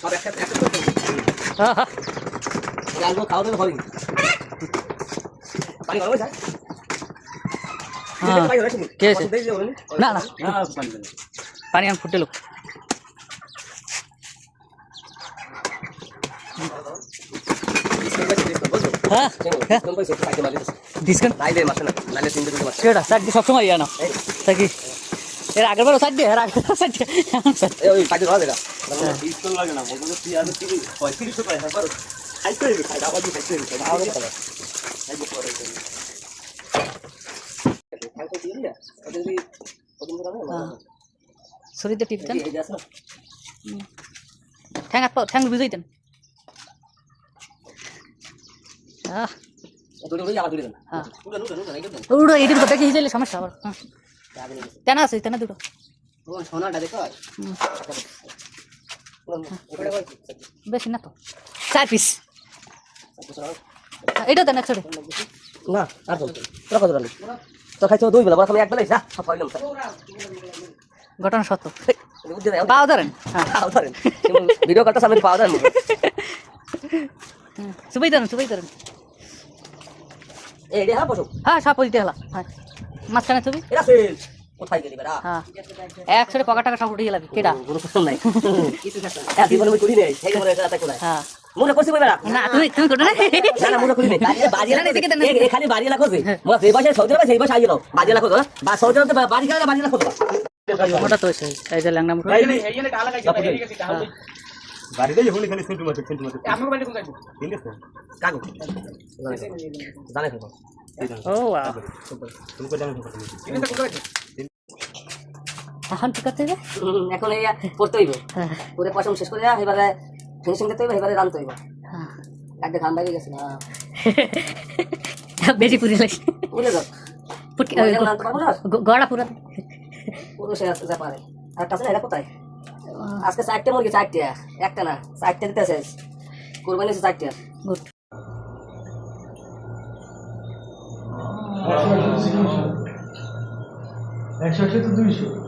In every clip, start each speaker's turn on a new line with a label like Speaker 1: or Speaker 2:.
Speaker 1: সব একটা আলু খাওয়া দেবে হবে পানি গরম হয়েছে
Speaker 2: কে আছে না না পানি আমি ফুটে লোক ডিসকাউন্ট সেটা সাইড দিয়ে সবসময় ইয়া না থাকি এর আগের বারও সাইড দিয়ে এর আগের সাইড দিয়ে শরীরটা টিপ দেন ঠ্যাং হাত পাও ঠ্যাং বুঝাই দেন উড়ো এটির কথা কি হিসাবে সমস্যা আবার তেনা আছে তেনা দুটো বেশি না তো 4 পিস এটা দেন একসাথে
Speaker 1: না আর তোরা কত রাখলি তো খাইছো দুই বেলা আমি এক বেলাই যা সব খাইলাম
Speaker 2: ঘটনা সত্য পাও ধরেন
Speaker 1: ভিডিও করতে সামনে পাওয়া যায়
Speaker 2: সুবাই ধরেন
Speaker 1: এই রে হ্যাঁ বসো
Speaker 2: হ্যাঁ সব দিতে হলা হ্যাঁ মাঝখানে ছবি
Speaker 1: এটা সেল কোথায় গেলি বেটা
Speaker 2: হ্যাঁ একসাথে পকেট টাকা সব উঠে গেলাম কেডা
Speaker 1: কোনো প্রশ্ন নাই কিছু কাজ নাই জীবনে আমি করি নাই সেই মনে এটা কোথায়
Speaker 2: হ্যাঁ
Speaker 1: মনে করছিস বেটা
Speaker 2: না তুমি করো না
Speaker 1: না মনে করি নাই বাড়ি না দেখে এই খালি বাড়ি না করছিস মোরা সেই ভাষায় সৌদি আরবে সেই ভাষায় আইলো বাড়ি না করছিস বা সৌদি আরবে বাড়ি কাজ বাড়ি না করছিস
Speaker 2: মোটা তো এই যে ল্যাংনা মুখ
Speaker 3: এই এইনে ডালা গাইছে এই গেছে তাহলে বাড়ি দেই হলি খালি সেন্টু মারতে আমার বাড়ি কোন যাইবো ঠিক আছে
Speaker 1: কাগো জানে তো
Speaker 2: ও ওয়াও
Speaker 3: তুমি কো জানো ঠিক আছে কোন যাইবো
Speaker 2: এখন ঠিক আছে
Speaker 1: এখন এই পড়তে হইব পুরো পছন্দ শেষ করে এবারে ফিনিশিং দিতে হইব এবারে রানতে হইব
Speaker 2: হ্যাঁ
Speaker 1: একটা ধান লাগে গেছে না
Speaker 2: বেশি পুরি লাগছে
Speaker 1: বুঝলে তো
Speaker 2: পুটকি
Speaker 1: রানতে পারবো না
Speaker 2: গড়া পুরা
Speaker 1: পুরো সে আসতে পারে আর কাছে এটা কোথায় আজকে 4টে মুরগি 4টে একটা না 4টে দিতে শেষ কুরবানি আছে 4টে
Speaker 2: গুড
Speaker 4: একশো তো 200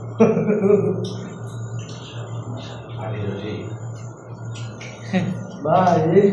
Speaker 4: ভাই এই